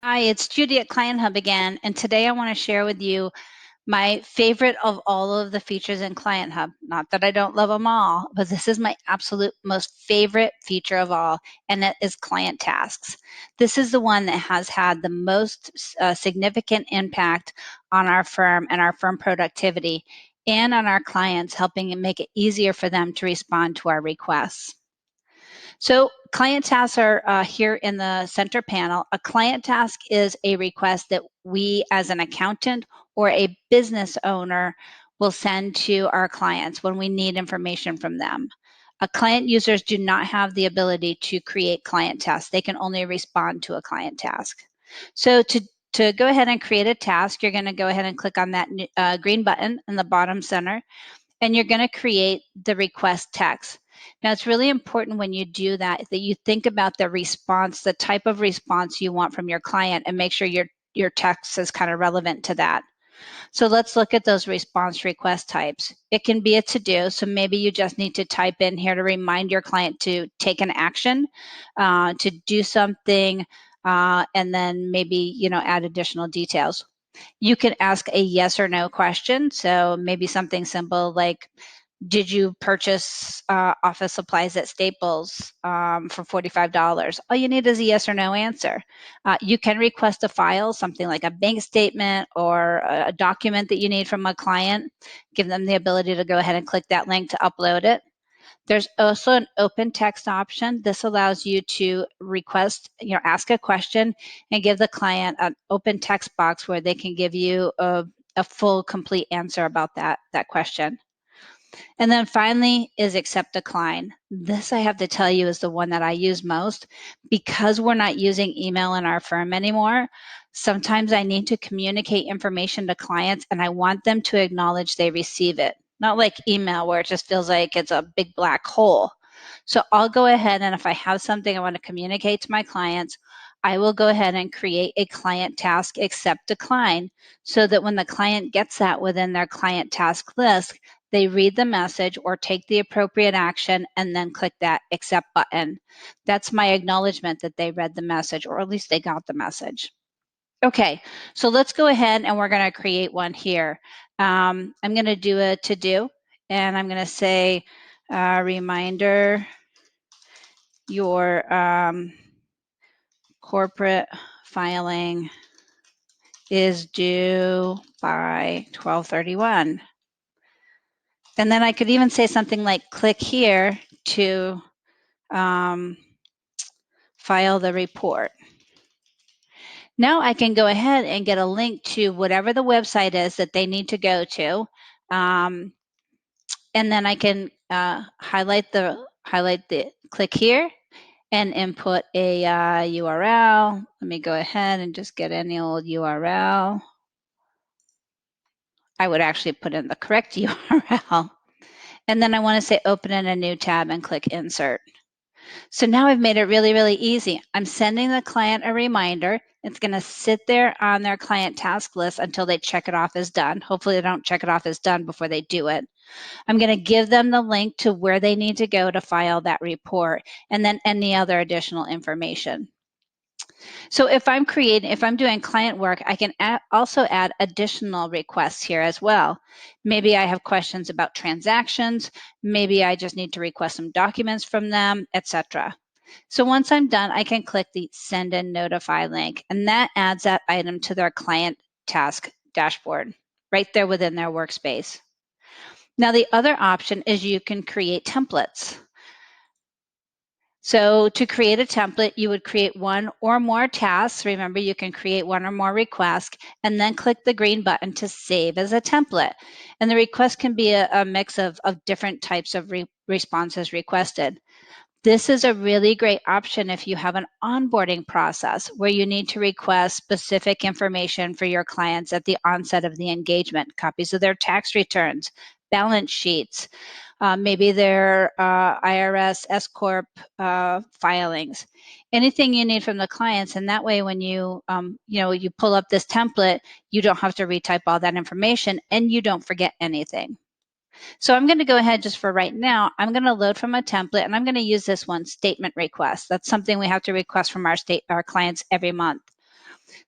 Hi, it's Judy at Client Hub again, and today I want to share with you my favorite of all of the features in Client Hub. Not that I don't love them all, but this is my absolute most favorite feature of all, and that is Client Tasks. This is the one that has had the most significant impact on our firm and our firm productivity and on our clients, helping make it easier for them to respond to our requests. So client tasks are here in the center panel. A client task is a request that we as an accountant or a business owner will send to our clients when we need information from them. Client users do not have the ability to create client tasks. They can only respond to a client task. So to go ahead and create a task, you're going to go ahead and click on that green button in the bottom center, and you're going to create the request text. Now, it's really important when you do that you think about the response, the type of response you want from your client, and make sure your text is kind of relevant to that. So let's look at those response request types. It can be a to-do, so maybe you just need to type in here to remind your client to take an action, to do something, and then maybe add additional details. You can ask a yes or no question, so maybe something simple like, did you purchase office supplies at Staples for $45? All you need is a yes or no answer. You can request a file, something like a bank statement or a document that you need from a client. Give them the ability to go ahead and click that link to upload it. There's also an open text option. This allows you to request, ask a question and give the client an open text box where they can give you a full, complete answer about that question. And then finally is accept decline. This, I have to tell you, is the one that I use most because we're not using email in our firm anymore. Sometimes I need to communicate information to clients and I want them to acknowledge they receive it. Not like email where it just feels like it's a big black hole. So I'll go ahead and if I have something I want to communicate to my clients, I will go ahead and create a client task accept decline so that when the client gets that within their client task list, they read the message or take the appropriate action and then click that accept button. That's my acknowledgement that they read the message, or at least they got the message. Okay, so let's go ahead and we're going to create one here. I'm going to do a to-do, and I'm going to say, reminder, your corporate filing is due by 12/31. And then I could even say something like, click here to file the report. Now I can go ahead and get a link to whatever the website is that they need to go to. And then I can highlight the click here and input a URL. Let me go ahead and just get any old URL. I would actually put in the correct URL. And then I want to say open in a new tab and click insert. So now I've made it really, really easy. I'm sending the client a reminder. It's going to sit there on their client task list until they check it off as done. Hopefully they don't check it off as done before they do it. I'm going to give them the link to where they need to go to file that report and then any other additional information. So if I'm doing client work, I can also add additional requests here as well. Maybe I have questions about transactions. Maybe I just need to request some documents from them, etc. So once I'm done, I can click the send and notify link, and that adds that item to their client task dashboard right there within their workspace. Now, the other option is you can create templates. So to create a template, you would create one or more tasks. Remember, you can create one or more requests and then click the green button to save as a template. And the request can be a mix of different types of responses requested. This is a really great option if you have an onboarding process where you need to request specific information for your clients at the onset of the engagement, copies of their tax returns, balance sheets, maybe their IRS S Corp filings, anything you need from the clients. And that way, when you you pull up this template, you don't have to retype all that information and you don't forget anything. So I'm going to go ahead just for right now. I'm going to load from a template and I'm going to use this one, statement request. That's something we have to request from our clients every month.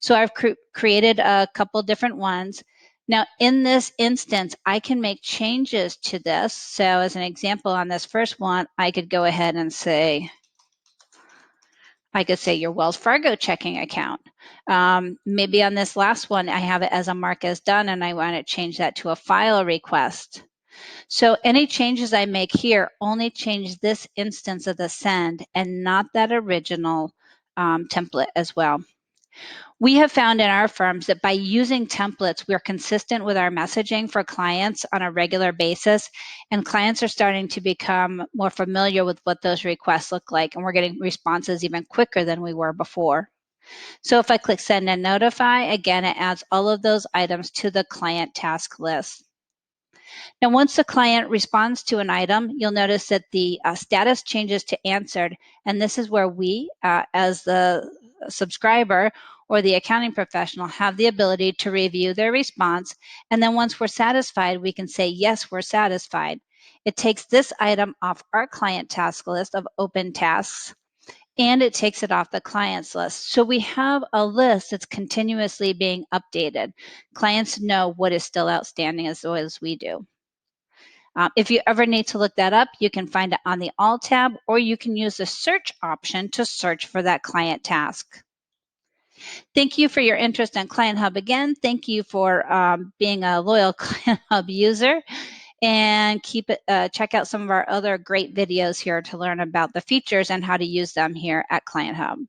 So I've created a couple different ones. Now, in this instance, I can make changes to this. So as an example, on this first one, I could go ahead and say, your Wells Fargo checking account. Maybe on this last one, I have it as a mark as done, and I want to change that to a file request. So any changes I make here only change this instance of the send and not that original template as well. We have found in our firms that by using templates, we're consistent with our messaging for clients on a regular basis, and clients are starting to become more familiar with what those requests look like, and we're getting responses even quicker than we were before. So if I click Send and Notify, again, it adds all of those items to the client task list. Now, once the client responds to an item, you'll notice that the status changes to answered, and this is where we, as the subscriber or the accounting professional, have the ability to review their response, and then once we're satisfied, we can say, yes, we're satisfied. It takes this item off our client task list of open tasks, and it takes it off the client's list. So we have a list that's continuously being updated. Clients know what is still outstanding as well as we do. If you ever need to look that up, you can find it on the All tab, or you can use the search option to search for that client task. Thank you for your interest in Client Hub again. Thank you for being a loyal Client Hub user. And check out some of our other great videos here to learn about the features and how to use them here at Client Hub.